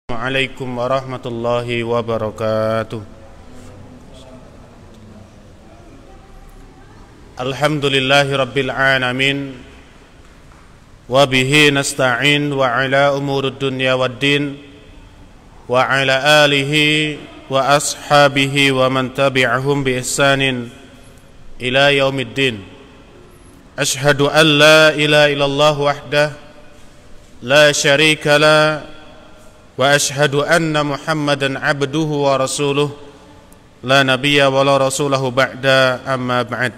Assalamualaikum warahmatullahi wabarakatuh. Alhamdulillahi rabbil alamin, wa bihi nasta'in wa ala umurud dunya waddin, wa ala alihi wa ashabihi wa man tabi'ahum bi ihsanin ila yaumiddin. Ashhadu an la ilaha illallah wahdah la syarika la, wa ashhadu anna Muhammadan abduhu wa rasuluh la nabiyya wa la rasulahu ba'da, amma ba'd.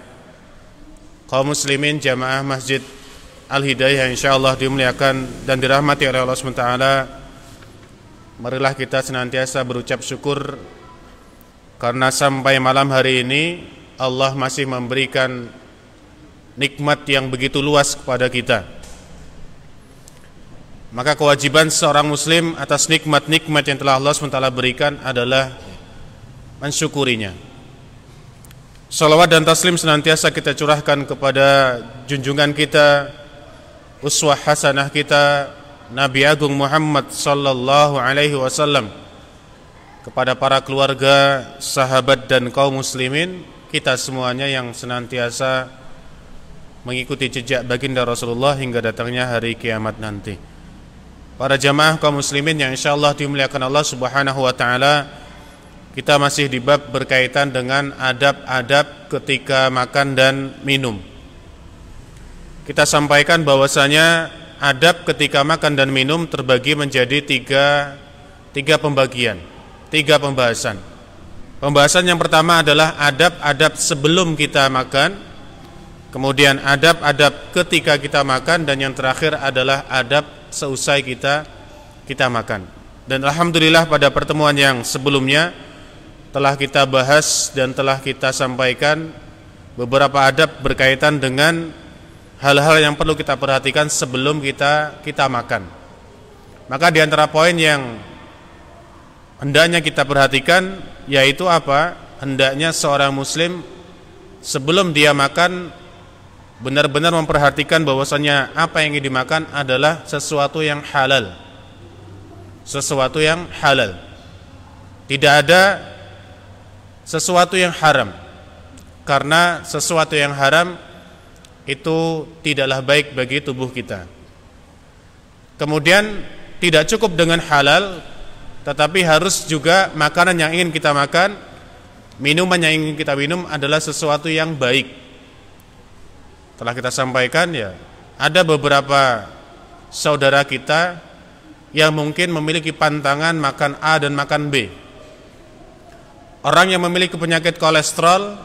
Kaum muslimin jamaah Masjid Al-Hidayah insyaallah dimuliakan dan dirahmati oleh Allah SWT. Marilah kita senantiasa berucap syukur karena sampai malam hari ini Allah masih memberikan nikmat yang begitu luas kepada kita. Maka kewajiban seorang muslim atas nikmat-nikmat yang telah Allah SWT berikan adalah mensyukurinya. Salawat dan taslim senantiasa kita curahkan kepada junjungan kita, uswah hasanah kita, Nabi Agung Muhammad sallallahu alaihi wasallam, kepada para keluarga, sahabat dan kaum muslimin, kita semuanya yang senantiasa mengikuti jejak baginda Rasulullah hingga datangnya hari kiamat nanti. Para jamaah kaum muslimin yang insyaallah dimuliakan Allah Subhanahu wa taala, kita masih di bab berkaitan dengan adab-adab ketika makan dan minum. Kita sampaikan bahwasanya adab ketika makan dan minum terbagi menjadi tiga pembagian, tiga pembahasan. Pembahasan yang pertama adalah adab-adab sebelum kita makan, kemudian adab-adab ketika kita makan, dan yang terakhir adalah adab seusai kita makan. Dan alhamdulillah pada pertemuan yang sebelumnya telah kita bahas dan telah kita sampaikan beberapa adab berkaitan dengan hal-hal yang perlu kita perhatikan sebelum kita makan. Maka di antara poin yang hendaknya kita perhatikan yaitu apa? Hendaknya seorang muslim sebelum dia makan benar-benar memperhatikan bahwasanya apa yang ingin dimakan adalah sesuatu yang halal. Sesuatu yang halal. Tidak ada sesuatu yang haram. Karena sesuatu yang haram itu tidaklah baik bagi tubuh kita. Kemudian tidak cukup dengan halal, tetapi harus juga makanan yang ingin kita makan, minuman yang ingin kita minum adalah sesuatu yang baik. Telah kita sampaikan ya, ada beberapa saudara kita yang mungkin memiliki pantangan makan A dan makan B. Orang yang memiliki penyakit kolesterol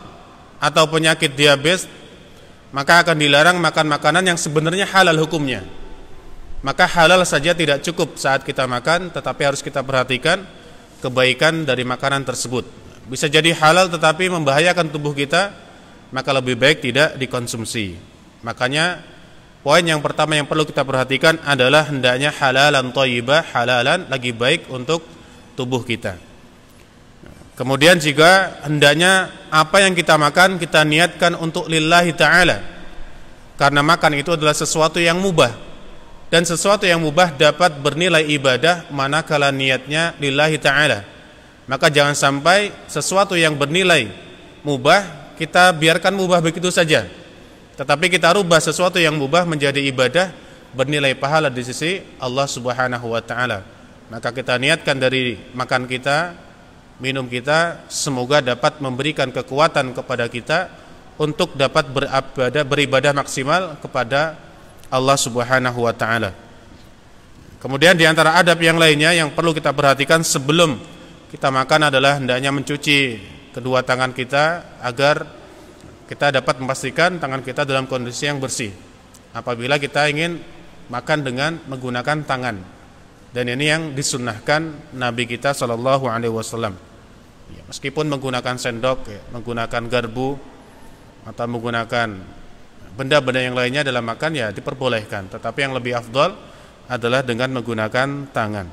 atau penyakit diabetes, maka akan dilarang makan makanan yang sebenarnya halal hukumnya. Maka halal saja tidak cukup saat kita makan, tetapi harus kita perhatikan kebaikan dari makanan tersebut. Bisa jadi halal tetapi membahayakan tubuh kita, maka lebih baik tidak dikonsumsi. Makanya poin yang pertama yang perlu kita perhatikan adalah hendaknya halalan thayyibah, halalan lagi baik untuk tubuh kita. Kemudian juga hendaknya apa yang kita makan kita niatkan untuk lillahi ta'ala, karena makan itu adalah sesuatu yang mubah, dan sesuatu yang mubah dapat bernilai ibadah manakala niatnya lillahi ta'ala. Maka jangan sampai sesuatu yang bernilai mubah kita biarkan mubah begitu saja, tetapi kita rubah sesuatu yang mubah menjadi ibadah bernilai pahala di sisi Allah Subhanahu wa taala. Maka kita niatkan dari makan kita, minum kita, semoga dapat memberikan kekuatan kepada kita untuk dapat beribadah maksimal kepada Allah Subhanahu wa taala. Kemudian di antara adab yang lainnya yang perlu kita perhatikan sebelum kita makan adalah hendaknya mencuci kedua tangan kita agar kita dapat memastikan tangan kita dalam kondisi yang bersih apabila kita ingin makan dengan menggunakan tangan. Dan ini yang disunnahkan Nabi kita sallallahu alaihi wasallam. Ya, meskipun menggunakan sendok, ya, menggunakan garpu atau menggunakan benda-benda yang lainnya dalam makan ya diperbolehkan, tetapi yang lebih afdal adalah dengan menggunakan tangan.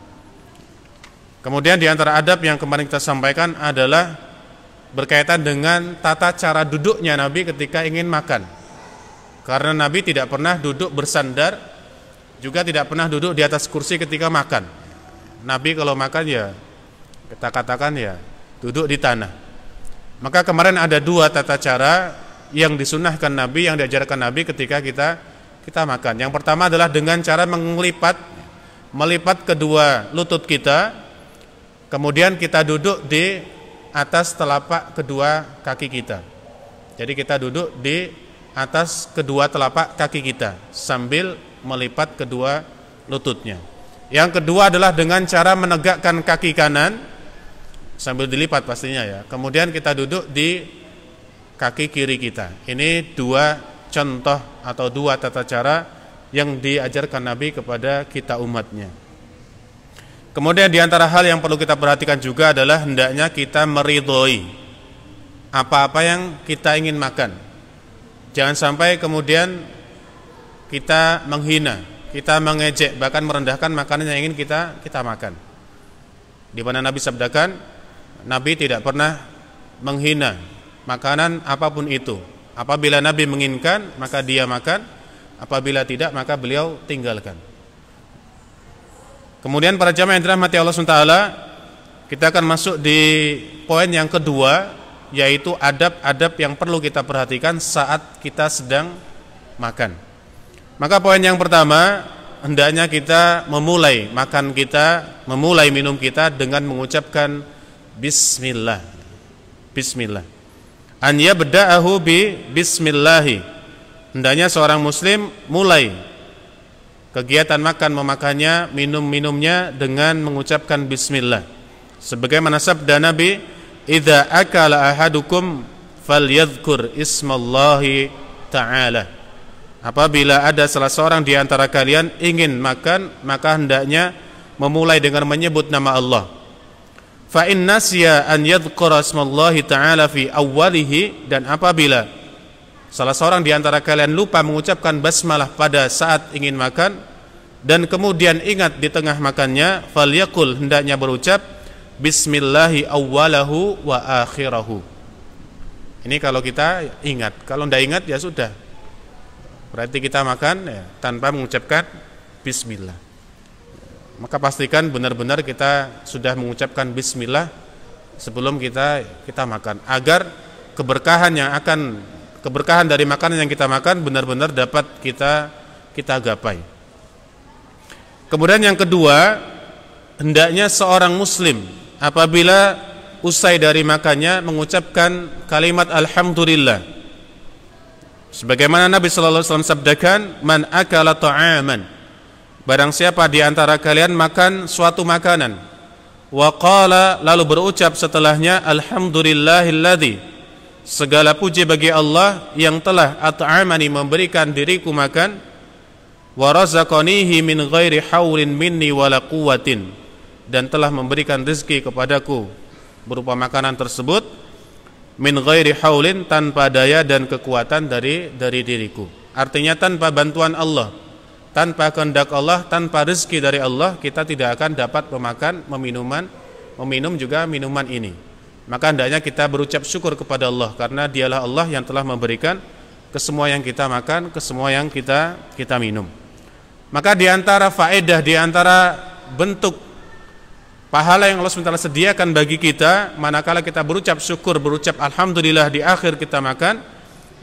Kemudian di antara adab yang kemarin kita sampaikan adalah berkaitan dengan tata cara duduknya Nabi ketika ingin makan. Karena Nabi tidak pernah duduk bersandar, juga tidak pernah duduk di atas kursi ketika makan. Nabi kalau makan ya kita katakan ya duduk di tanah. Maka kemarin ada dua tata cara yang disunahkan Nabi, yang diajarkan Nabi ketika kita makan. Yang pertama adalah dengan cara melipat kedua lutut kita, kemudian kita duduk di atas telapak kedua kaki kita. Jadi kita duduk di atas kedua telapak kaki kita sambil melipat kedua lututnya. Yang kedua adalah dengan cara menegakkan kaki kanan sambil dilipat pastinya ya. Kemudian kita duduk di kaki kiri kita. Ini dua contoh atau dua tata cara yang diajarkan Nabi kepada kita umatnya. Kemudian di antara hal yang perlu kita perhatikan juga adalah hendaknya kita meridhoi apa-apa yang kita ingin makan. Jangan sampai kemudian kita menghina, kita mengejek, bahkan merendahkan makanan yang ingin kita makan. Di mana Nabi sabdakan, Nabi tidak pernah menghina makanan apapun itu. Apabila Nabi menginginkan, maka dia makan. Apabila tidak, maka beliau tinggalkan. Kemudian para jamaah yang dirahmati Allah SWT, kita akan masuk di poin yang kedua, yaitu adab-adab yang perlu kita perhatikan saat kita sedang makan. Maka poin yang pertama, hendaknya kita memulai makan kita, memulai minum kita dengan mengucapkan Bismillah. Bismillah. An yabda'ahu bi bismillahi. Hendaknya seorang muslim mulai kegiatan makan memakannya, minum-minumnya dengan mengucapkan bismillah. Sebagaimana sabda Nabi, "Idza akala ahadukum falyadhkur ismallahi ta'ala." Apabila ada salah seorang di antara kalian ingin makan, maka hendaknya memulai dengan menyebut nama Allah. Fa in nasiya an yadhkura ismallahi ta'ala fi awwalihi, dan apabila salah seorang di antara kalian lupa mengucapkan basmalah pada saat ingin makan dan kemudian ingat di tengah makannya, falyaqul, hendaknya berucap bismillahi awwalahu wa akhirahu. Ini kalau kita ingat. Kalau tidak ingat ya sudah, berarti kita makan ya, tanpa mengucapkan bismillah. Maka pastikan benar-benar kita sudah mengucapkan bismillah sebelum kita makan, agar keberkahan dari makanan yang kita makan benar-benar dapat kita gapai. Kemudian yang kedua, hendaknya seorang muslim apabila usai dari makannya mengucapkan kalimat alhamdulillah. Sebagaimana Nabi sallallahu alaihi wasallam sabdakan, "Man akala ta'aman." Barang siapa di antara kalian makan suatu makanan, wa qala, lalu berucap setelahnya, alhamdulillahilladzi, segala puji bagi Allah yang telah at'amani, memberikan diriku makan, wa razaqanihi min ghairi haulin minni wala quwwatin, dan telah memberikan rezeki kepadaku berupa makanan tersebut, min ghairi haulin, tanpa daya dan kekuatan dari diriku. Artinya tanpa bantuan Allah, tanpa kehendak Allah, tanpa rezeki dari Allah, kita tidak akan dapat meminum juga minuman ini. Maka hendaknya kita berucap syukur kepada Allah, karena dialah Allah yang telah memberikan ke semua yang kita makan, ke semua yang kita minum. Maka di antara faedah, di antara bentuk pahala yang Allah SWT sediakan bagi kita manakala kita berucap syukur, berucap alhamdulillah di akhir kita makan,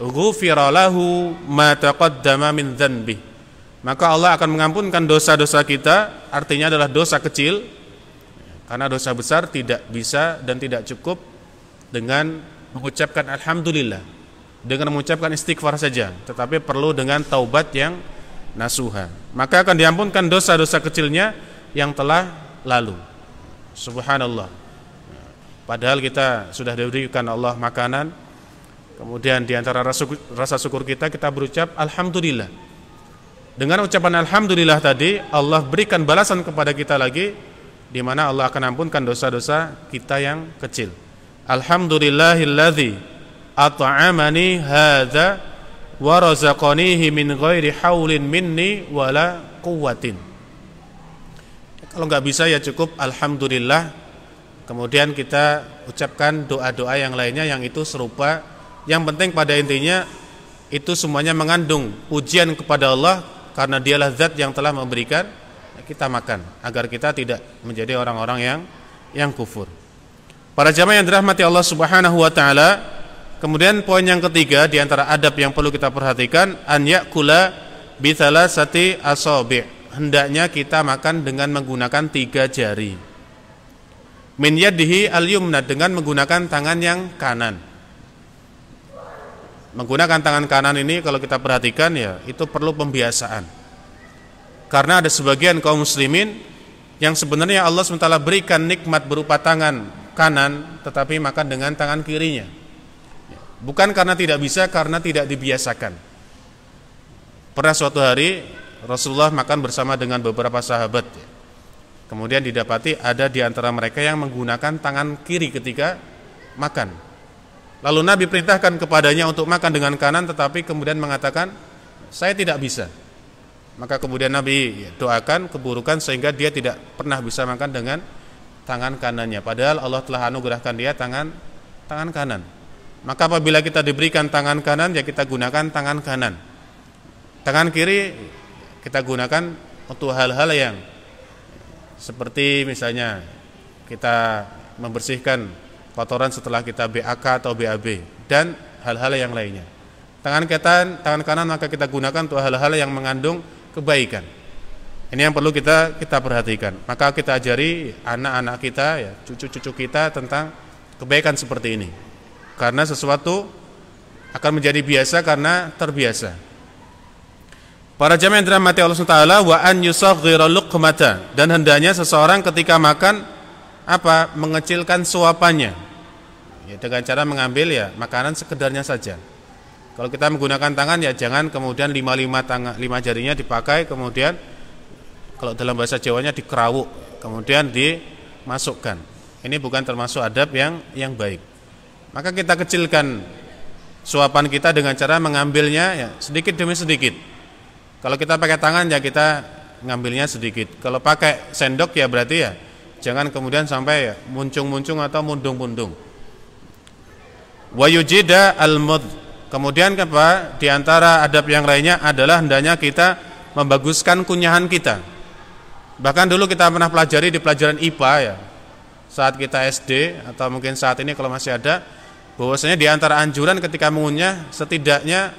ghufira lahu ma taqaddama min dzanbi, maka Allah akan mengampunkan dosa-dosa kita. Artinya adalah dosa kecil, karena dosa besar tidak bisa dan tidak cukup dengan mengucapkan alhamdulillah, dengan mengucapkan istighfar saja, tetapi perlu dengan taubat yang nasuha. Maka akan diampunkan dosa-dosa kecilnya yang telah lalu. Subhanallah. Padahal kita sudah diberikan Allah makanan, kemudian di antara rasa syukur kita berucap alhamdulillah. Dengan ucapan alhamdulillah tadi, Allah berikan balasan kepada kita lagi, di mana Allah akan ampunkan dosa-dosa kita yang kecil. Alhamdulillahilladzi at'amani hadza wa razaqanihi min ghairi haulin minni wala quwwatin. Kalau nggak bisa ya cukup alhamdulillah. Kemudian kita ucapkan doa-doa yang lainnya yang itu serupa. Yang penting pada intinya itu semuanya mengandung pujian kepada Allah, karena dialah zat yang telah memberikan kita makan agar kita tidak menjadi orang-orang yang kufur. Para jamaah yang dirahmati Allah Subhanahu wa taala, kemudian poin yang ketiga di antara adab yang perlu kita perhatikan, an yakula bi thalathati asabi'. Hendaknya kita makan dengan menggunakan 3 jari. Min yadihi al-yumna, dengan menggunakan tangan yang kanan. Menggunakan tangan kanan ini kalau kita perhatikan ya, itu perlu pembiasaan. Karena ada sebagian kaum muslimin yang sebenarnya Allah SWT berikan nikmat berupa tangan kanan, tetapi makan dengan tangan kirinya. Bukan karena tidak bisa, karena tidak dibiasakan. Pernah suatu hari Rasulullah makan bersama dengan beberapa sahabat. Kemudian didapati ada di antara mereka yang menggunakan tangan kiri ketika makan. Lalu Nabi perintahkan kepadanya untuk makan dengan kanan, tetapi kemudian mengatakan, saya tidak bisa. Maka kemudian Nabi doakan keburukan sehingga dia tidak pernah bisa makan dengan tangan kanannya. Padahal Allah telah anugerahkan dia tangan kanan. Maka apabila kita diberikan tangan kanan, ya kita gunakan tangan kanan. Tangan kiri kita gunakan untuk hal-hal yang seperti misalnya kita membersihkan kotoran setelah kita BAK atau BAB dan hal-hal yang lainnya. Tangan kanan maka kita gunakan untuk hal-hal yang mengandung kebaikan. Ini yang perlu kita perhatikan. Maka kita ajari anak-anak kita, ya, cucu-cucu kita tentang kebaikan seperti ini. Karena sesuatu akan menjadi biasa karena terbiasa. Para jamaah yang dirahmati Allah SWT, wa an yusaghira luqmata, dan hendaknya seseorang ketika makan mengecilkan suapannya. Ya, dengan cara mengambil ya makanan sekedarnya saja. Kalau kita menggunakan tangan ya jangan kemudian 5 jarinya dipakai, kemudian kalau dalam bahasa Jawanya dikerawuk, kemudian dimasukkan. Ini bukan termasuk adab yang baik. Maka kita kecilkan suapan kita dengan cara mengambilnya ya sedikit demi sedikit. Kalau kita pakai tangan ya kita ngambilnya sedikit. Kalau pakai sendok ya berarti ya jangan kemudian sampai ya muncung-muncung atau mundung-mundung. Wa yujida al-mud. Kemudian di antara adab yang lainnya adalah hendaknya kita membaguskan kunyahan kita. Bahkan dulu kita pernah pelajari di pelajaran IPA ya, saat kita SD atau mungkin saat ini kalau masih ada, bahwasanya di antara anjuran ketika mengunyah setidaknya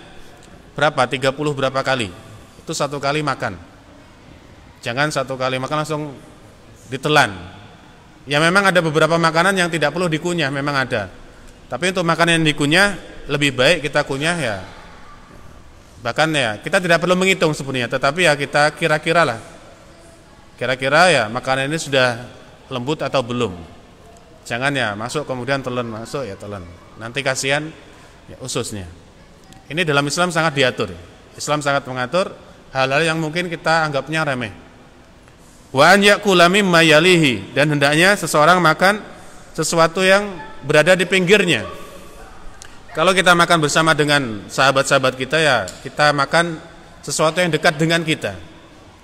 30 berapa kali. Itu 1 kali makan. Jangan 1 kali makan langsung ditelan. Ya memang ada beberapa makanan yang tidak perlu dikunyah, memang ada. Tapi untuk makanan yang dikunyah lebih baik kita kunyah ya. Bahkan ya kita tidak perlu menghitung sebenarnya, tetapi ya kita kira-kira lah. Kira-kira ya makanan ini sudah lembut atau belum. Jangan ya masuk kemudian telan, masuk ya telan. Nanti kasihan ya ususnya. Ini dalam Islam sangat diatur. Islam sangat mengatur hal-hal yang mungkin kita anggapnya remeh. Wa an yakula mimma yalihi, dan hendaknya seseorang makan sesuatu yang berada di pinggirnya. Kalau kita makan bersama dengan sahabat-sahabat kita ya kita makan sesuatu yang dekat dengan kita,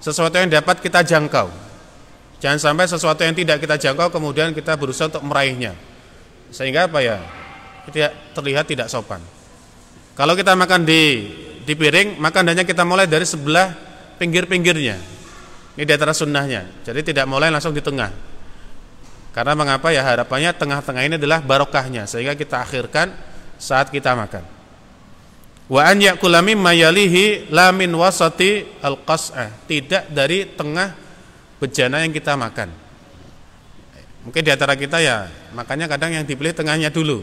sesuatu yang dapat kita jangkau. Jangan sampai sesuatu yang tidak kita jangkau kemudian kita berusaha untuk meraihnya, sehingga tidak terlihat tidak sopan. Kalau kita makan di piring, maka hendaknya kita mulai dari sebelah pinggir-pinggirnya. Ini di antara sunnahnya. Jadi tidak mulai langsung di tengah. Karena mengapa ya harapannya tengah-tengah ini adalah barokahnya, sehingga kita akhirkan saat kita makan. Wa an yakula mimma yalihi la min wasati al-qas'ah, tidak dari tengah bejana yang kita makan. Mungkin di antara kita ya makannya kadang yang dipilih tengahnya dulu.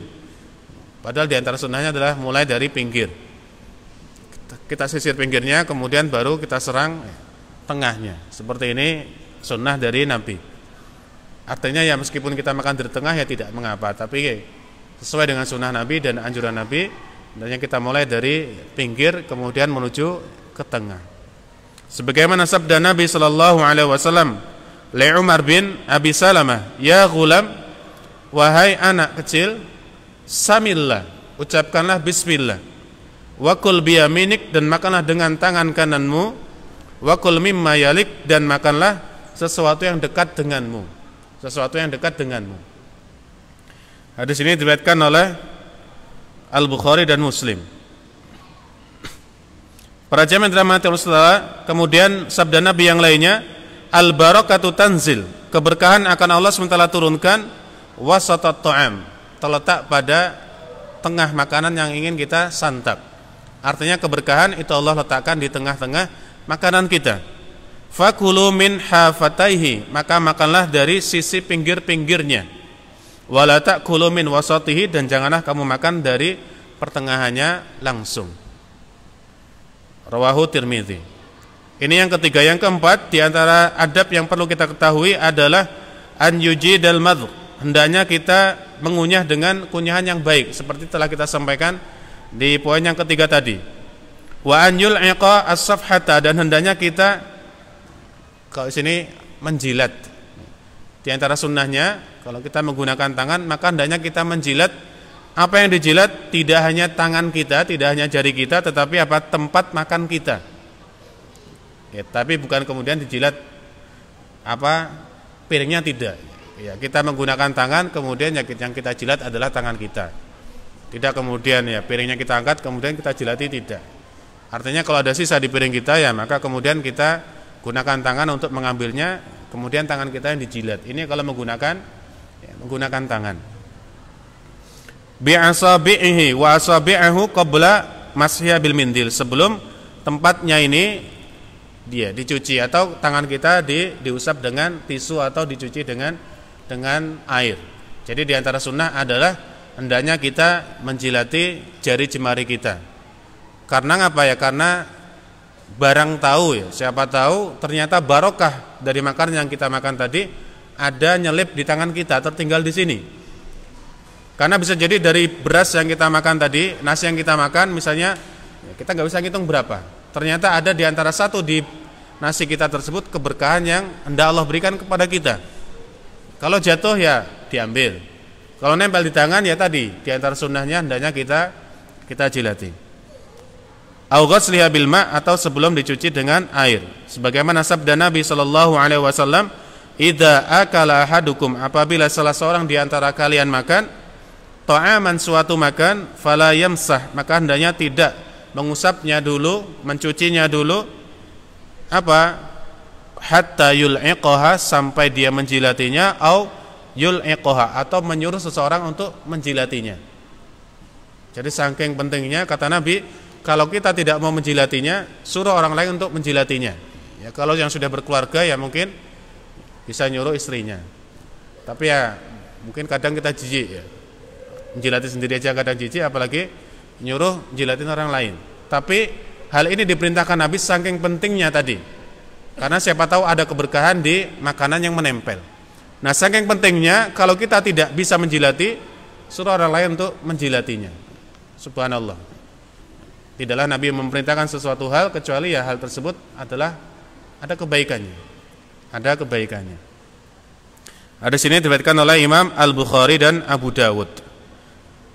Padahal di antara sunnahnya adalah mulai dari pinggir. Kita sisir pinggirnya, kemudian baru kita serang tengahnya. Seperti ini sunnah dari Nabi. Artinya ya meskipun kita makan dari tengah ya tidak mengapa, tapi sesuai dengan sunnah Nabi dan anjuran Nabi, hendaknya kita mulai dari pinggir kemudian menuju ke tengah. Sebagaimana sabda Nabi sallallahu alaihi wasallam li Umar bin Abi Salamah, "Ya ghulam, wahai anak kecil, samillah, ucapkanlah bismillah. Wa kul biyaminik, dan makanlah dengan tangan kananmu. Wa kul mimma yalik, dan makanlah sesuatu yang dekat denganmu." Sesuatu yang dekat denganmu. Hadis ini diriwayatkan oleh Al-Bukhari dan Muslim. Para jamaah yang dirahmati Allah, kemudian sabda Nabi yang lainnya, al-barakatu tanzil, keberkahan akan Allah SWT turunkan, wasatat ta'am, terletak pada tengah makanan yang ingin kita santap. Artinya keberkahan itu Allah letakkan di tengah-tengah makanan kita. Fakulu min hafataihi, maka makanlah dari sisi pinggir-pinggirnya. Wala ta'kulu min wasatihi, dan janganlah kamu makan dari pertengahannya langsung. Rawahu Tirmidzi. Ini yang ketiga. Yang keempat, di antara adab yang perlu kita ketahui adalah an yujidal madh, hendaknya kita mengunyah dengan kunyahan yang baik, seperti telah kita sampaikan di poin yang ketiga tadi. Wa an yul'iqa as-safhata, dan hendaknya kita kalau di sini menjilat. Di antara sunnahnya kalau kita menggunakan tangan, maka hendaknya kita menjilat. Apa yang dijilat tidak hanya tangan kita, tidak hanya jari kita, tetapi apa, tempat makan kita. Ya, tapi bukan kemudian dijilat apa piringnya, tidak. Ya, kita menggunakan tangan, kemudian yang kita jilat adalah tangan kita. Tidak kemudian ya piringnya kita angkat kemudian kita jilati, tidak. Artinya kalau ada sisa di piring kita ya maka kemudian kita gunakan tangan untuk mengambilnya, kemudian tangan kita yang dijilat. Ini kalau menggunakan tangan. Bi asabihi wa asabi'ahu qabla mashiya bil mindil, sebelum tempatnya ini dia dicuci atau tangan kita diusap dengan tisu atau dicuci dengan air. Jadi di antara sunnah adalah hendaknya kita menjilati jari jemari kita. Karena apa ya? Karena barang tahu ya, siapa tahu ternyata barokah dari makanan yang kita makan tadi ada nyelip di tangan kita, tertinggal di sini. Karena bisa jadi dari beras yang kita makan tadi, nasi yang kita makan misalnya, kita nggak bisa ngitung berapa. Ternyata ada di antara satu di nasi kita tersebut keberkahan yang hendak Allah berikan kepada kita. Kalau jatuh ya diambil. Kalau nempel di tangan ya tadi, di antara sunnahnya hendaknya kita jilati. Au ghasliha bil ma', atau sebelum dicuci dengan air. Sebagaimana sabda Nabi sallallahu alaihi wasallam, "Idza akala ahadukum," apabila salah seorang di antara kalian makan ta'aman, suatu makan, fala yamsah, maka hendaknya tidak mengusapnya dulu, mencucinya dulu, apa? Hatta yul'iqaha, sampai dia menjilatinya, au yul'iqaha, atau menyuruh seseorang untuk menjilatinya. Jadi saking pentingnya, kata Nabi, kalau kita tidak mau menjilatinya, suruh orang lain untuk menjilatinya. Ya, kalau yang sudah berkeluarga ya mungkin bisa nyuruh istrinya. Tapi ya mungkin kadang kita jijik ya. Menjilati sendiri aja kadang jijik, apalagi nyuruh jilatin orang lain. Tapi hal ini diperintahkan Nabi saking pentingnya tadi. Karena siapa tahu ada keberkahan di makanan yang menempel. Nah, saking pentingnya kalau kita tidak bisa menjilati, suruh orang lain untuk menjilatinya. Subhanallah. Tidaklah Nabi memerintahkan sesuatu hal kecuali ya hal tersebut adalah ada kebaikannya. Ada kebaikannya. Ada sini diriwayatkan oleh Imam Al-Bukhari dan Abu Dawud.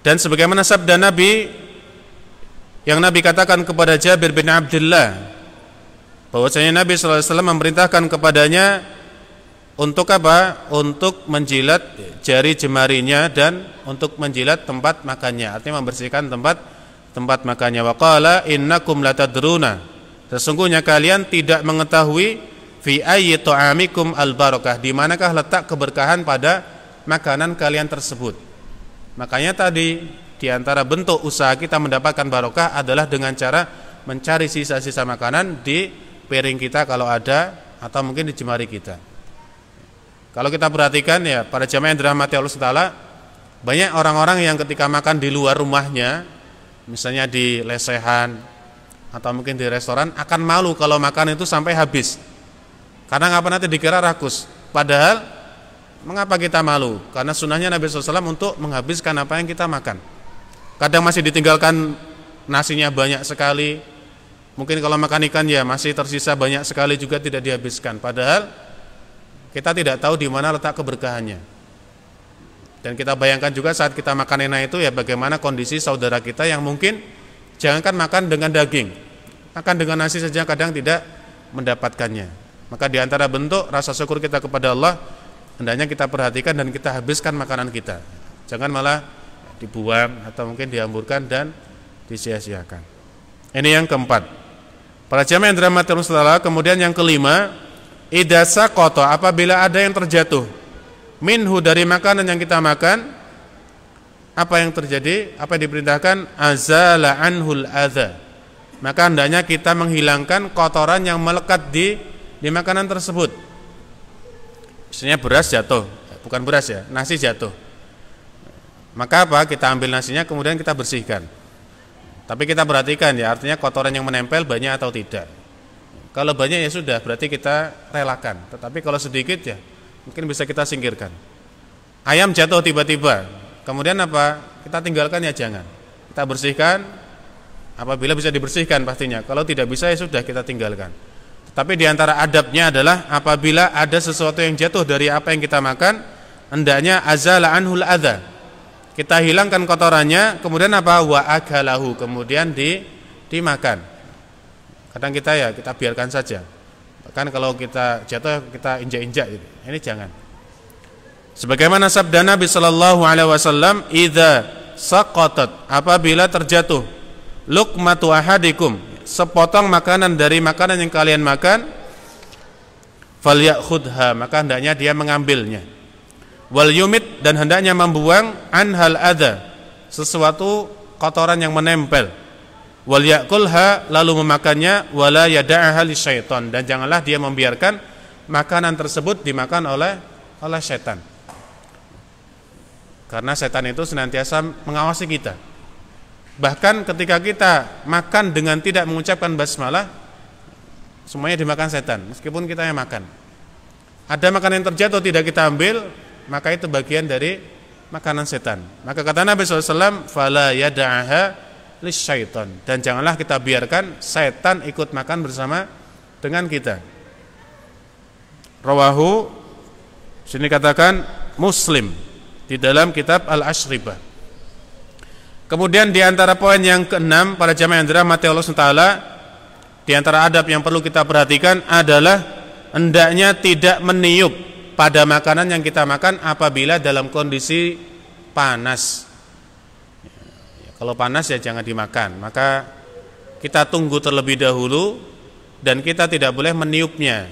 Dan sebagaimana sabda Nabi yang Nabi katakan kepada Jabir bin Abdullah, bahwasanya Nabi sallallahu alaihi wasallam memerintahkan kepadanya untuk apa? Untuk menjilat jari jemarinya dan untuk menjilat tempat makannya, artinya membersihkan tempat makannya. Wa qala innakum latadruna, sesungguhnya kalian tidak mengetahui fi ayyi ta'amikum al-barakah, di manakah letak keberkahan pada makanan kalian tersebut. Makanya tadi di antara bentuk usaha kita mendapatkan barokah adalah dengan cara mencari sisa-sisa makanan di piring kita kalau ada, atau mungkin di jemari kita. Kalau kita perhatikan ya, para jamaah yang dirahmati Allah Taala, banyak orang-orang yang ketika makan di luar rumahnya, misalnya di lesehan atau mungkin di restoran, akan malu kalau makan itu sampai habis. Karena ngapa nanti dikira rakus. Padahal mengapa kita malu? Karena sunnahnya Nabi SAW untuk menghabiskan apa yang kita makan. Kadang masih ditinggalkan nasinya banyak sekali. Mungkin kalau makan ikan ya masih tersisa banyak sekali juga tidak dihabiskan. Padahal kita tidak tahu di mana letak keberkahannya. Dan kita bayangkan juga saat kita makan enak itu ya bagaimana kondisi saudara kita yang mungkin jangankan makan dengan daging, makan dengan nasi saja kadang tidak mendapatkannya. Maka di antara bentuk rasa syukur kita kepada Allah, hendaknya kita perhatikan dan kita habiskan makanan kita. Jangan malah dibuang atau mungkin dihamburkan dan disia-siakan. Ini yang keempat. Para jamaah yang dirahmati Allah, kemudian yang kelima, idza saqata, apabila ada yang terjatuh, minhu dari makanan yang kita makan, apa yang terjadi? Apa yang diperintahkan? Azala anhul adza. Maka hendaknya kita menghilangkan kotoran yang melekat di makanan tersebut. Misalnya beras jatuh, bukan beras ya, nasi jatuh. Maka apa? Kita ambil nasinya kemudian kita bersihkan. Tapi kita perhatikan ya, artinya kotoran yang menempel banyak atau tidak. Kalau banyak ya sudah, berarti kita relakan. Tetapi kalau sedikit ya, mungkin bisa kita singkirkan. Ayam jatuh tiba-tiba, kemudian apa? Kita tinggalkan ya jangan. Kita bersihkan, apabila bisa dibersihkan pastinya. Kalau tidak bisa ya sudah, kita tinggalkan. Tapi diantara adabnya adalah apabila ada sesuatu yang jatuh dari apa yang kita makan, hendaknya azala anhul adza. Kita hilangkan kotorannya, kemudian apa? Wa akalahu, kemudian dimakan. Kadang kita biarkan saja. Bahkan kalau kita jatuh kita injak-injak gitu. Ini jangan. Sebagaimana sabda Nabi sallallahu alaihi wasallam, "Idza saqatat", apabila terjatuh, luqmatu ahadikum, sepotong makanan dari makanan yang kalian makan, falyakhudha, maka hendaknya dia mengambilnya. Wal yumit, dan hendaknya membuang anhal adza, sesuatu kotoran yang menempel. Wal yakulha, lalu memakannya. Wala yada'aha lisyaiton, dan janganlah dia membiarkan makanan tersebut dimakan oleh setan. Karena setan itu senantiasa mengawasi kita. Bahkan ketika kita makan dengan tidak mengucapkan basmalah, semuanya dimakan setan, meskipun kita yang makan. Ada makanan yang terjatuh tidak kita ambil, maka itu bagian dari makanan setan. Maka kata Nabi SAW, fala yada'aha lisyaiton, dan janganlah kita biarkan setan ikut makan bersama dengan kita. Rawahu, sini katakan Muslim di dalam kitab Al-Ashribah. Kemudian di antara poin yang keenam, para jamaah yang dirahmati Allah SWT, di antara adab yang perlu kita perhatikan adalah hendaknya tidak meniup pada makanan yang kita makan apabila dalam kondisi panas. Kalau panas ya jangan dimakan. Maka kita tunggu terlebih dahulu dan kita tidak boleh meniupnya.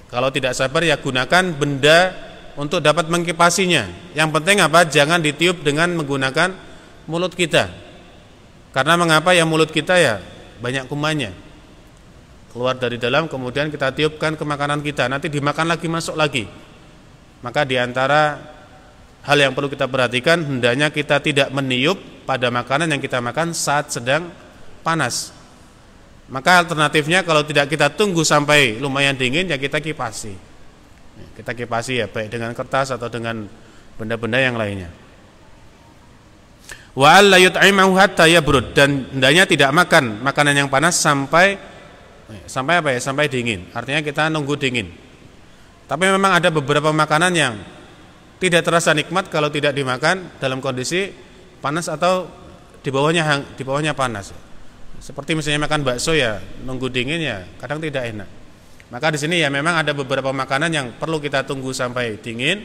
Kalau tidak sabar ya gunakan benda untuk dapat mengkipasinya. Yang penting apa? Jangan ditiup dengan menggunakan mulut kita. Karena mengapa? Ya mulut kita ya banyak kumannya. Keluar dari dalam kemudian kita tiupkan ke makanan kita, nanti dimakan lagi, masuk lagi. Maka diantara hal yang perlu kita perhatikan, hendaknya kita tidak meniup pada makanan yang kita makan saat sedang panas. Maka alternatifnya kalau tidak kita tunggu sampai lumayan dingin, ya kita kipasi. Kita kipasi ya, baik dengan kertas atau dengan benda-benda yang lainnya. Wa alla yut'imahu hatta yabrud, dan hendaknya tidak makan makanan yang panas sampai apa ya? Sampai dingin. Artinya kita nunggu dingin. Tapi memang ada beberapa makanan yang tidak terasa nikmat kalau tidak dimakan dalam kondisi panas atau di bawahnya panas. Seperti misalnya makan bakso ya, nunggu dingin ya, kadang tidak enak. Maka di sini ya memang ada beberapa makanan yang perlu kita tunggu sampai dingin.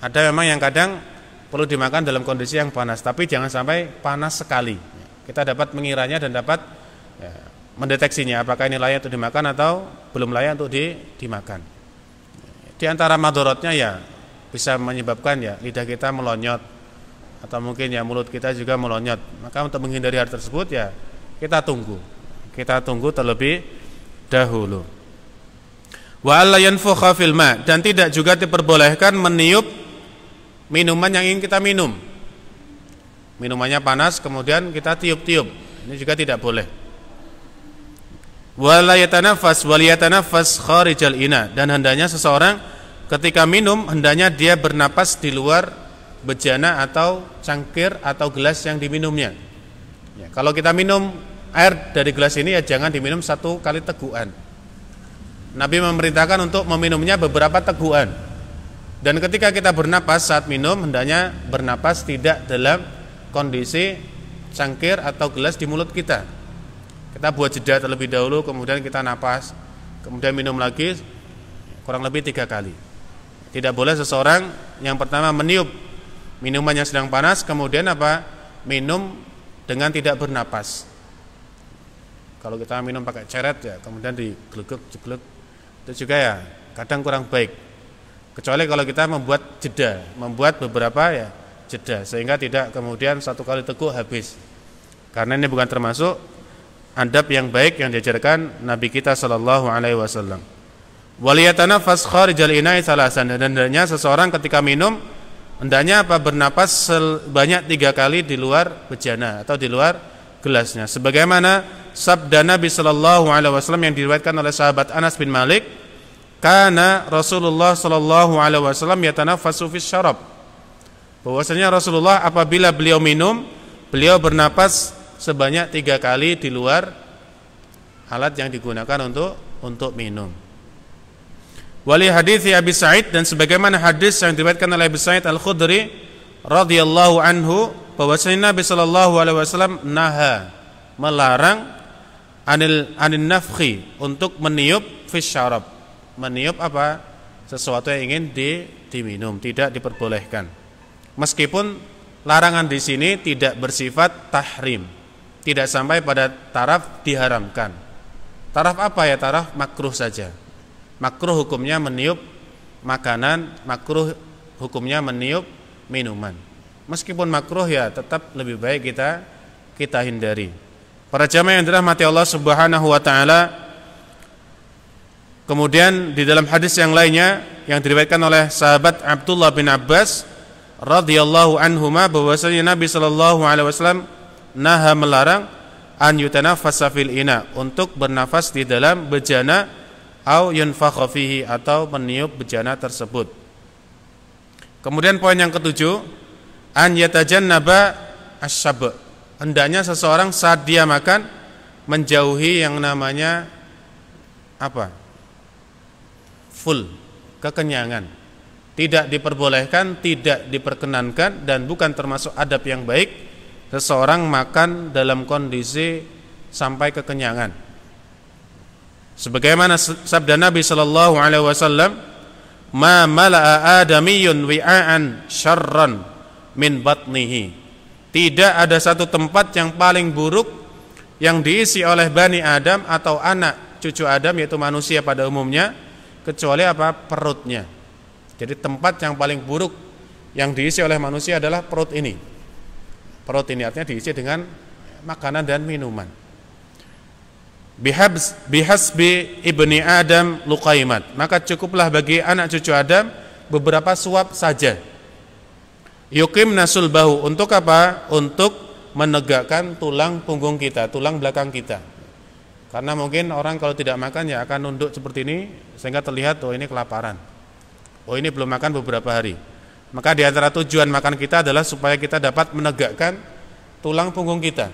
Ada memang yang kadang perlu dimakan dalam kondisi yang panas, tapi jangan sampai panas sekali. Kita dapat mengiranya dan dapat mendeteksinya apakah ini layak untuk dimakan atau belum layak untuk dimakan. Di antara madorotnya ya bisa menyebabkan ya lidah kita melonyot atau mungkin ya mulut kita juga melonyot. Maka untuk menghindari hal tersebut ya kita tunggu terlebih dahulu. Wa alla yanfukha fil ma, dan tidak juga diperbolehkan meniup minuman yang ingin kita minum. Minumannya panas kemudian kita tiup-tiup, ini juga tidak boleh. Wala yatanafas kharijal ina, dan hendaknya seseorang ketika minum hendaknya dia bernapas di luar bejana atau cangkir atau gelas yang diminumnya. Ya, kalau kita minum air dari gelas ini ya jangan diminum satu kali tegukan. Nabi memerintahkan untuk meminumnya beberapa tegukan. Dan ketika kita bernapas saat minum hendaknya bernapas tidak dalam kondisi cangkir atau gelas di mulut kita. Kita buat jeda terlebih dahulu, kemudian kita napas, kemudian minum lagi kurang lebih 3 kali. Tidak boleh seseorang yang pertama meniup minuman yang sedang panas, kemudian apa? Minum dengan tidak bernapas. Kalau kita minum pakai ceret ya, kemudian digelegek, jeglek, itu juga ya kadang kurang baik. Kecuali kalau kita membuat jeda, membuat beberapa ya jeda, sehingga tidak kemudian satu kali teguk habis. Karena ini bukan termasuk adab yang baik yang diajarkan Nabi kita sallallahu alaihi wasallam. Waliyatanafas kharijal ina'i salasan, dan hendaknya seseorang ketika minum hendaknya apa? Bernapas sebanyak 3 kali di luar bejana atau di luar gelasnya. Sebagaimana sabda Nabi sallallahu alaihi wasallam yang diriwayatkan oleh sahabat Anas bin Malik, kana Rasulullah sallallahu alaihi wasallam yatanaffasu fis syarab. Bahwasanya Rasulullah apabila beliau minum, beliau bernapas sebanyak 3 kali di luar alat yang digunakan untuk minum. Wali hadits Abi Sa'id, dan sebagaimana hadis yang diriwayatkan oleh Abi Sa'id Al-Khudri radhiyallahu anhu, bahwasanya Nabi sallallahu alaihi wasallam naha, melarang anin nafkhi, untuk meniup fis syarab. Meniup apa? Sesuatu yang ingin diminum, tidak diperbolehkan. Meskipun larangan di sini tidak bersifat tahrim, tidak sampai pada taraf diharamkan. Taraf apa ya? Taraf makruh saja. Makruh hukumnya meniup makanan, makruh hukumnya meniup minuman. Meskipun makruh ya tetap lebih baik kita hindari. Para jamaah yang dirahmati Allah Subhanahu wa taala, kemudian di dalam hadis yang lainnya yang diriwayatkan oleh sahabat Abdullah bin Abbas radhiyallahu anhuma, bahwasanya Nabi sallallahu alaihi wasallam naha, melarang an yutanaffasa fil ina, untuk bernafas di dalam bejana, au yunfakha fihi, atau meniup bejana tersebut. Kemudian poin yang ketujuh, an yatajannaba asyab, hendaknya seseorang saat dia makan menjauhi yang namanya apa? Full, kekenyangan. Tidak diperbolehkan, tidak diperkenankan, dan bukan termasuk adab yang baik seseorang makan dalam kondisi sampai kekenyangan. Sebagaimana sabda Nabi sallallahu alaihi wasallam, ma mala'a adamiyun wi'an syarran min batnihi. Tidak ada satu tempat yang paling buruk yang diisi oleh Bani Adam atau anak cucu Adam, yaitu manusia pada umumnya, kecuali apa? Perutnya. Jadi tempat yang paling buruk yang diisi oleh manusia adalah perut ini. Perut ini artinya diisi dengan makanan dan minuman. Bihasbi ibni Adam luqaimat, maka cukuplah bagi anak cucu Adam beberapa suap saja. Yuqim nasul bahu, untuk apa? Untuk menegakkan tulang punggung kita, tulang belakang kita. Karena mungkin orang kalau tidak makan ya akan nunduk seperti ini, sehingga terlihat oh ini kelaparan, oh ini belum makan beberapa hari. Maka di antara tujuan makan kita adalah supaya kita dapat menegakkan tulang punggung kita.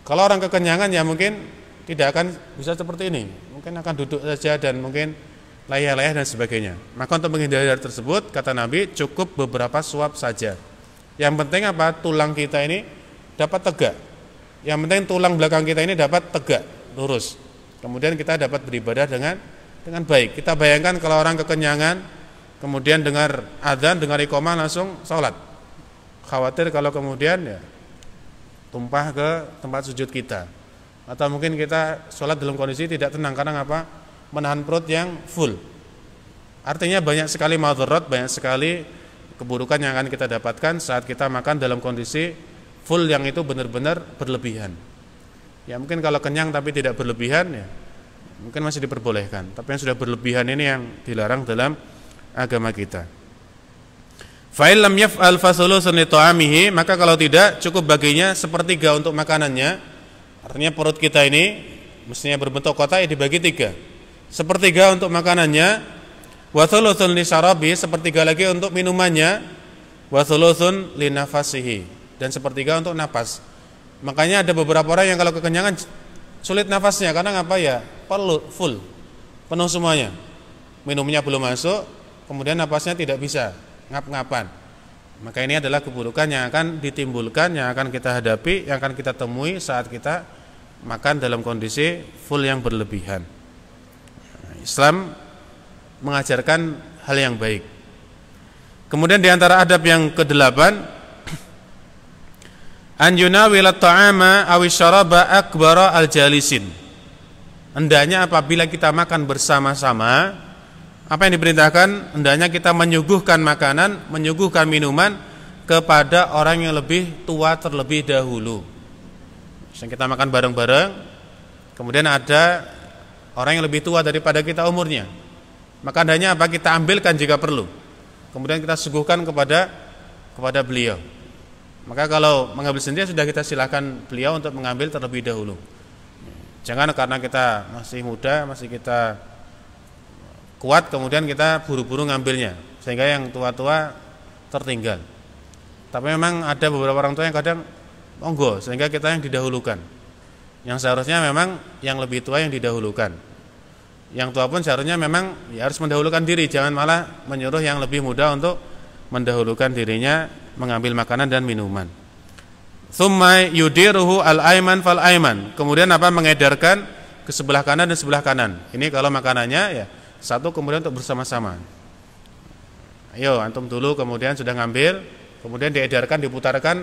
Kalau orang kekenyangan ya mungkin tidak akan bisa seperti ini, mungkin akan duduk saja dan mungkin layah-layah dan sebagainya. Maka untuk menghindari hal tersebut, kata Nabi, cukup beberapa suap saja. Yang penting apa? Tulang kita ini dapat tegak. Yang penting tulang belakang kita ini dapat tegak, lurus. Kemudian kita dapat beribadah dengan baik. Kita bayangkan kalau orang kekenyangan, kemudian dengar adzan, dengar iqamah langsung sholat. Khawatir kalau kemudian ya tumpah ke tempat sujud kita. Atau mungkin kita sholat dalam kondisi tidak tenang karena apa? Menahan perut yang full. Artinya banyak sekali madharat, banyak sekali keburukan yang akan kita dapatkan saat kita makan dalam kondisi full yang itu benar-benar berlebihan. Ya mungkin kalau kenyang tapi tidak berlebihan ya mungkin masih diperbolehkan. Tapi yang sudah berlebihan ini yang dilarang dalam agama kita. Fa'il lam yaf'al fasulusun li ta'amihi, maka kalau tidak cukup baginya sepertiga untuk makanannya. Artinya perut kita ini mestinya berbentuk kotak ya dibagi 3. Sepertiga untuk makanannya, wa thuluthun li syarabi, sepertiga lagi untuk minumannya, wa thuluthun li nafasihi, dan sepertiga untuk napas. Makanya ada beberapa orang yang kalau kekenyangan sulit nafasnya karena ngapa ya? Perlu full, penuh semuanya. Minumnya belum masuk, kemudian napasnya tidak bisa, ngap-ngapan. Maka ini adalah keburukan yang akan ditimbulkan, yang akan kita hadapi, yang akan kita temui saat kita makan dalam kondisi full yang berlebihan. Islam mengajarkan hal yang baik. Kemudian di antara adab yang ke-8, an yunawil at-ta'ama aw asy-syaraba akbara al-jalisin. hendaknya apabila kita makan bersama-sama, apa yang diperintahkan? Hendaknya kita menyuguhkan makanan, menyuguhkan minuman kepada orang yang lebih tua terlebih dahulu. Misalnya kita makan bareng-bareng, kemudian ada orang yang lebih tua daripada kita umurnya, maka hendaknya apa? Kita ambilkan jika perlu, kemudian kita suguhkan kepada beliau. Maka kalau mengambil sendiri sudah kita silakan beliau untuk mengambil terlebih dahulu. Jangan karena kita masih muda, masih kita kuat, kemudian kita buru-buru ngambilnya sehingga yang tua-tua tertinggal. Tapi memang ada beberapa orang tua yang kadang monggo, sehingga kita yang didahulukan. Yang seharusnya memang yang lebih tua yang didahulukan. Yang tua pun seharusnya memang ya harus mendahulukan diri, jangan malah menyuruh yang lebih muda untuk mendahulukan dirinya mengambil makanan dan minuman. Tsumma yudiruhu al-aiman fal aiman. Kemudian apa? Mengedarkan ke sebelah kanan dan sebelah kanan. Ini kalau makanannya ya satu, kemudian untuk bersama-sama. Ayo antum dulu, kemudian sudah ngambil, kemudian diedarkan, diputarkan.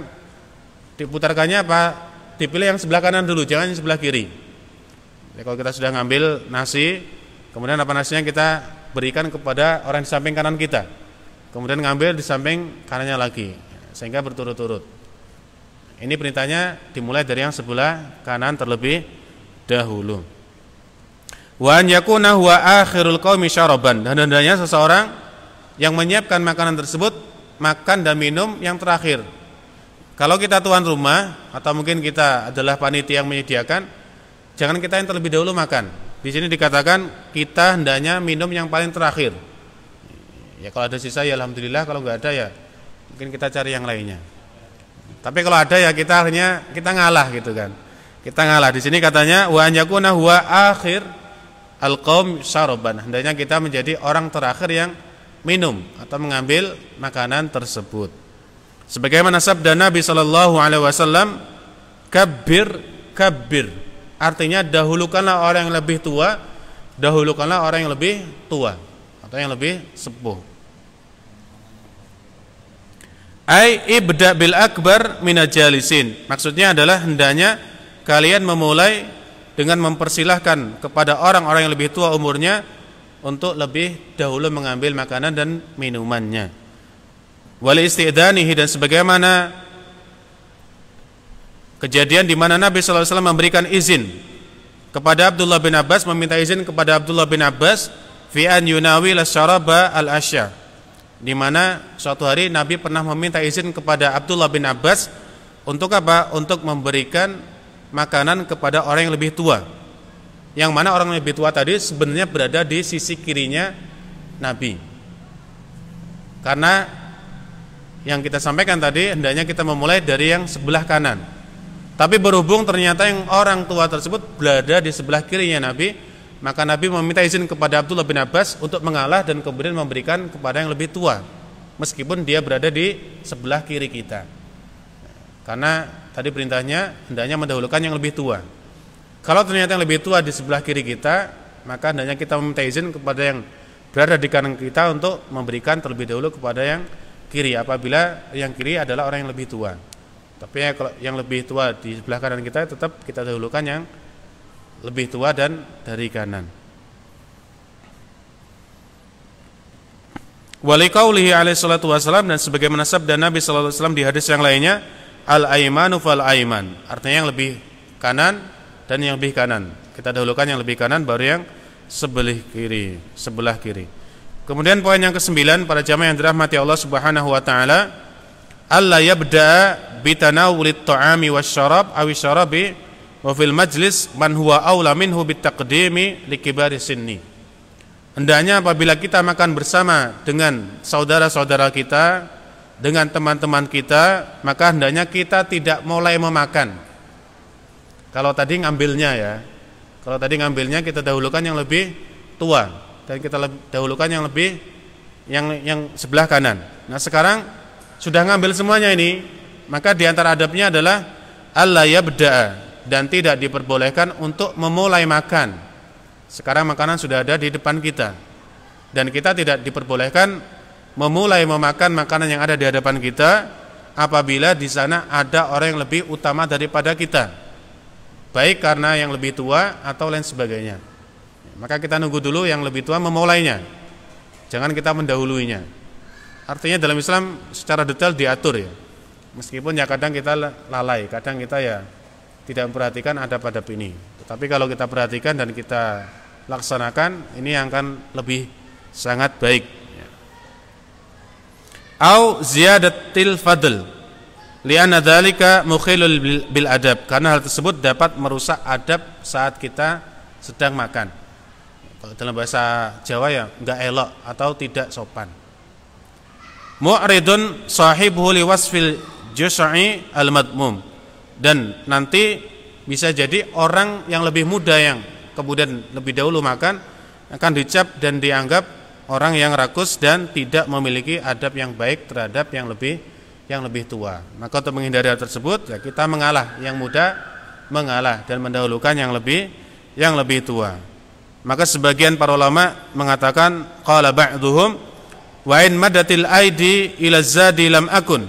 Diputarkannya apa? Dipilih yang sebelah kanan dulu, jangan yang sebelah kiri. Jadi kalau kita sudah ngambil nasi, kemudian apa nasinya kita berikan kepada orang di samping kanan kita. Kemudian ngambil di samping kanannya lagi, sehingga berturut-turut. Ini perintahnya dimulai dari yang sebelah kanan terlebih dahulu. Wa an yakuna huwa akhirul qaumi syaraban. Dan hendaknya seseorang yang menyiapkan makanan tersebut makan dan minum yang terakhir. Kalau kita tuan rumah atau mungkin kita adalah panitia yang menyediakan, jangan kita yang terlebih dahulu makan. Di sini dikatakan kita hendaknya minum yang paling terakhir. Ya kalau ada sisa ya alhamdulillah, kalau enggak ada ya mungkin kita cari yang lainnya. Tapi kalau ada ya kita akhirnya kita ngalah gitu kan. Kita ngalah. Di sini katanya wa an yakuna huwa akhir al-qaum syaraban. Hendaknya kita menjadi orang terakhir yang minum atau mengambil makanan tersebut. Sebagaimana sabda Nabi sallallahu alaihi wasallam, kabbir kabbir. Artinya dahulukanlah orang yang lebih tua, dahulukanlah orang yang lebih tua atau yang lebih sepuh. Ai ibda bil akbar minal jalisin. Maksudnya adalah hendaknya kalian memulai dengan mempersilahkan kepada orang-orang yang lebih tua umurnya untuk lebih dahulu mengambil makanan dan minumannya. Wal istidanihi, dan sebagaimana kejadian di mana Nabi sallallahu alaihi wasallam memberikan izin kepada Abdullah bin Abbas, meminta izin kepada Abdullah bin Abbas fi an yunawil asy-syaraba al-asya. Di mana suatu hari Nabi pernah meminta izin kepada Abdullah bin Abbas untuk apa? Untuk memberikan makanan kepada orang yang lebih tua. Yang mana orang yang lebih tua tadi sebenarnya berada di sisi kirinya Nabi. Karena yang kita sampaikan tadi hendaknya kita memulai dari yang sebelah kanan. Tapi berhubung ternyata yang orang tua tersebut berada di sebelah kirinya Nabi, maka Nabi meminta izin kepada Abdullah bin Abbas untuk mengalah dan kemudian memberikan kepada yang lebih tua, meskipun dia berada di sebelah kiri kita. Karena tadi perintahnya hendaknya mendahulukan yang lebih tua. Kalau ternyata yang lebih tua di sebelah kiri kita, maka hendaknya kita meminta izin kepada yang berada di kanan kita untuk memberikan terlebih dahulu kepada yang kiri, apabila yang kiri adalah orang yang lebih tua. Tapi ya, kalau yang lebih tua di sebelah kanan kita, tetap kita dahulukan yang lebih tua dan dari kanan. Waliqaulihi alaihi salatu wasallam, dan sebagaimana sabda Nabi sallallahu alaihi wasallam di hadis yang lainnya, al-aimanu fal aiman. Artinya yang lebih kanan dan yang lebih kanan. Kita dahulukan yang lebih kanan baru yang sebelah kiri. Kemudian poin yang ke-9 para jamaah yang dirahmati Allah Subhanahu wa taala, alla yabda bitanawulit ta'ami wasyarab awi syarabi wa fil majlis man huwa aula minhu bitaqdimi likibari sinni. Hendaknya apabila kita makan bersama dengan saudara-saudara kita, dengan teman-teman kita, maka hendaknya kita tidak mulai memakan. Kalau tadi ngambilnya kita dahulukan yang lebih tua dan kita dahulukan yang lebih yang sebelah kanan. Nah, sekarang sudah ngambil semuanya ini, maka di antara adabnya adalah alla yabda, dan tidak diperbolehkan untuk memulai makan. Sekarang makanan sudah ada di depan kita, dan kita tidak diperbolehkan memulai memakan makanan yang ada di hadapan kita apabila di sana ada orang yang lebih utama daripada kita. baik karena yang lebih tua atau lain sebagainya. Maka kita nunggu dulu yang lebih tua memulainya, jangan kita mendahuluinya. Artinya dalam Islam secara detail diatur ya. Meskipun ya kadang kita lalai, kadang kita ya tidak memperhatikan adab-adab ini. Tapi kalau kita perhatikan dan kita laksanakan, ini akan lebih sangat baik. Au ziyadatil fadl li'anna dzalika mukhilul bil adab, karena hal tersebut dapat merusak adab saat kita sedang makan. Kalau dalam bahasa Jawa ya enggak elok atau tidak sopan. Mu'ridun sahibuhu liwasfil jus'i al-madmum, dan nanti bisa jadi orang yang lebih muda yang kemudian lebih dahulu makan akan dicap dan dianggap orang yang rakus dan tidak memiliki adab yang baik terhadap yang lebih tua. Maka untuk menghindari hal tersebut ya kita mengalah, yang muda mengalah dan mendahulukan yang lebih tua. Maka sebagian para ulama mengatakan qala ba'dhum wa in madatil aidi ila zadi lam akun,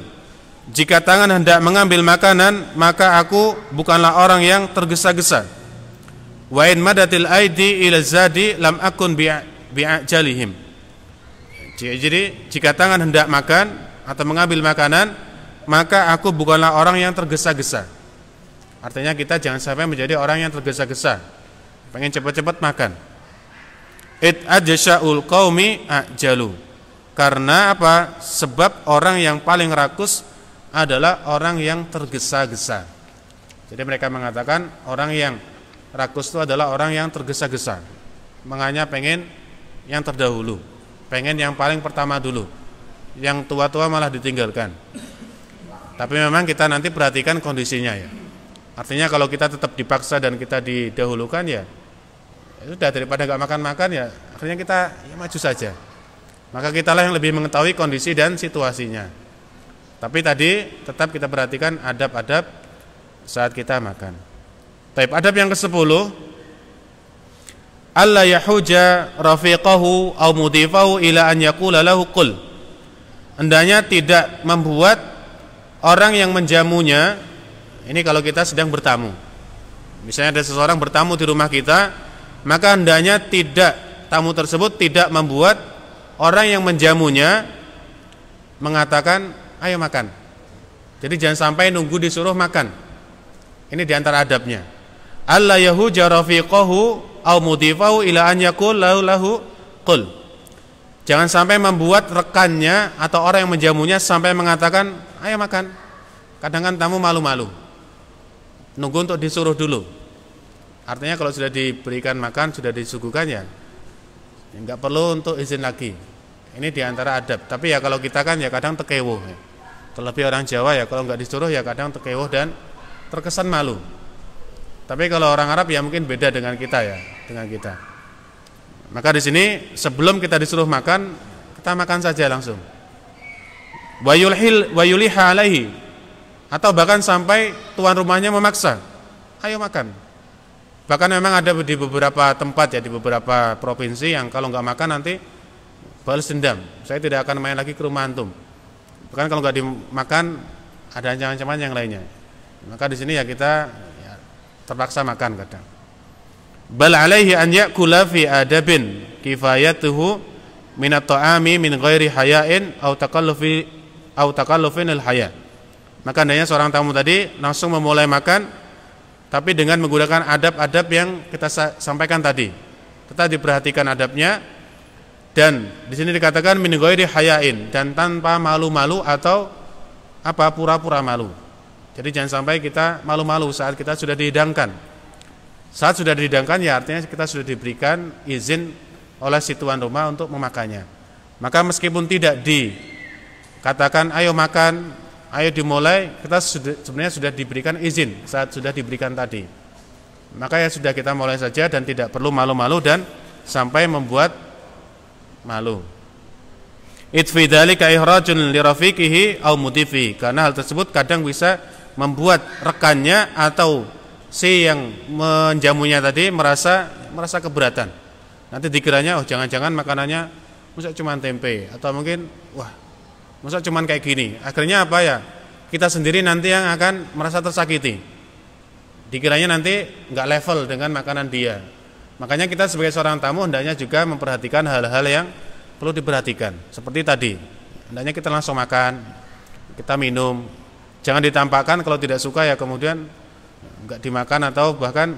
jika tangan hendak mengambil makanan maka aku bukanlah orang yang tergesa-gesa. Wa in madatil aidi ila zadi lam akun bi'ajalihim. Jadi jika tangan hendak makan atau mengambil makanan, maka aku bukanlah orang yang tergesa-gesa. Artinya kita jangan sampai menjadi orang yang tergesa-gesa, pengen cepat-cepat makan. It ajsa'ul qaumi ajalu. Karena apa? Sebab orang yang paling rakus adalah orang yang tergesa-gesa. Jadi mereka mengatakan orang yang rakus itu adalah orang yang tergesa-gesa. Makanya pengen yang terdahulu, pengen yang paling pertama dulu, yang tua-tua malah ditinggalkan. Tapi memang kita nanti perhatikan kondisinya ya. Artinya kalau kita tetap dipaksa dan kita didahulukan ya sudah, daripada gak makan-makan ya akhirnya kita ya maju saja. Maka kitalah yang lebih mengetahui kondisi dan situasinya. Tapi tadi tetap kita perhatikan adab-adab saat kita makan. Taib, adab yang ke-10, alla yahuja rafiqahu au mudifahu ila an yaqula lahu qul. Hendaknya tidak membuat orang yang menjamunya, ini kalau kita sedang bertamu. Misalnya ada seseorang bertamu di rumah kita, maka hendaknya tamu tersebut tidak membuat orang yang menjamunya mengatakan ayo makan. Jadi jangan sampai nunggu disuruh makan. Ini diantara adabnya. Alla yahuja rafiqahu au mudifahu ila an yaqul lahu qul. Jangan sampai membuat rekannya atau orang yang menjamunya sampai mengatakan ayo makan. Kadang kan tamu malu-malu, nunggu untuk disuruh dulu. Artinya kalau sudah diberikan makan, sudah disuguhkan ya enggak perlu untuk izin lagi. Ini diantara adab. Tapi ya kalau kita kan ya kadang tekewuh ya. Terlebih orang Jawa ya kalau enggak disuruh ya kadang tekewuh dan terkesan malu. Tapi kalau orang Arab ya mungkin beda dengan kita ya, dengan kita. Maka di sini sebelum kita disuruh makan, kita makan saja langsung. Wa yuliha alaihi, atau bahkan sampai tuan rumahnya memaksa, ayo makan. Bahkan memang ada di beberapa tempat ya, di beberapa provinsi yang kalau enggak makan nanti balas dendam. Saya tidak akan main lagi ke rumah antum. Bahkan kalau enggak dimakan ada ancaman-ancaman yang lainnya. Maka di sini ya kita terpaksa makan kadang. Bal alaihi an ya'kula fi adabin kifayatuhu min at-ta'ami min ghairi haya'in aw takallufin al-haya. Maka hendaknya seorang tamu tadi langsung memulai makan, tapi dengan menggunakan adab-adab yang kita sampaikan tadi. Tetap diperhatikan adabnya, dan di sini dikatakan min ghairi haya'in, dan tanpa malu-malu atau apa pura-pura malu. Jadi jangan sampai kita malu-malu saat kita sudah dihidangkan. Saat sudah dihidangkan ya artinya kita sudah diberikan izin oleh si tuan rumah untuk memakannya. Maka meskipun tidak dikatakan ayo makan, ayo dimulai, kita sebenarnya sudah diberikan izin saat sudah diberikan tadi. Maka ya sudah kita mulai saja dan tidak perlu malu-malu dan sampai membuat malu. Itfi dzalika ihrajun li rafiqihi aw mudifi, karena hal tersebut kadang bisa membuat rekannya atau si yang menjamunya tadi merasa keberatan. Nanti dikiranya oh jangan-jangan makanannya masa cuma tempe, atau mungkin wah masa cuma kayak gini. Akhirnya apa ya? Kita sendiri nanti yang akan merasa tersakiti. dikiranya nanti nggak level dengan makanan dia. Makanya kita sebagai seorang tamu hendaknya juga memperhatikan hal-hal yang perlu diperhatikan. Seperti tadi, hendaknya kita langsung makan, kita minum. Jangan ditampakkan kalau tidak suka ya kemudian nggak dimakan atau bahkan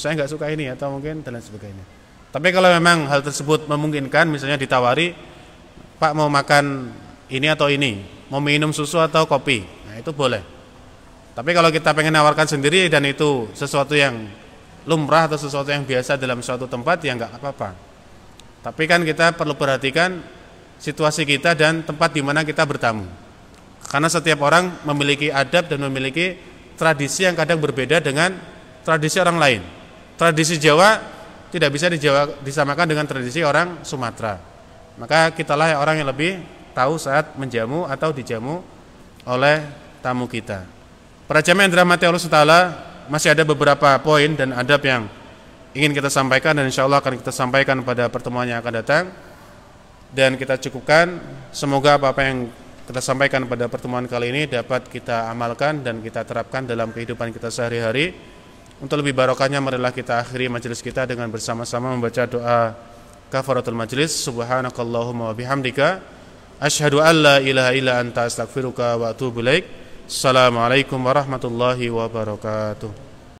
saya nggak suka ini atau mungkin dan lain sebagainya. Tapi kalau memang hal tersebut memungkinkan, misalnya ditawari, Pak mau makan ini atau ini, mau minum susu atau kopi, nah itu boleh. Tapi kalau kita pengen nawarkan sendiri dan itu sesuatu yang lumrah atau sesuatu yang biasa dalam suatu tempat, ya nggak apa-apa. Tapi kan kita perlu perhatikan situasi kita dan tempat di mana kita bertamu. Karena setiap orang memiliki adab dan memiliki tradisi yang kadang berbeda dengan tradisi orang lain. Tradisi Jawa tidak bisa disamakan dengan tradisi orang Sumatera. Maka kitalah orang yang lebih tahu saat menjamu atau dijamu oleh tamu kita. Para jamaah yang dirahmati Allah Ta'ala, masih ada beberapa poin dan adab yang ingin kita sampaikan dan insya Allah akan kita sampaikan pada pertemuan yang akan datang. Dan kita cukupkan, semoga apa-apa yang kita sampaikan pada pertemuan kali ini dapat kita amalkan dan kita terapkan dalam kehidupan kita sehari-hari. Untuk lebih barokahnya marilah kita akhiri majelis kita dengan bersama-sama membaca doa kafaratul majelis. Subhanakallahumma wa bihamdika asyhadu an la ilaha illa anta astaghfiruka wa atubu ilaik. Assalamualaikum warahmatullahi wabarakatuh.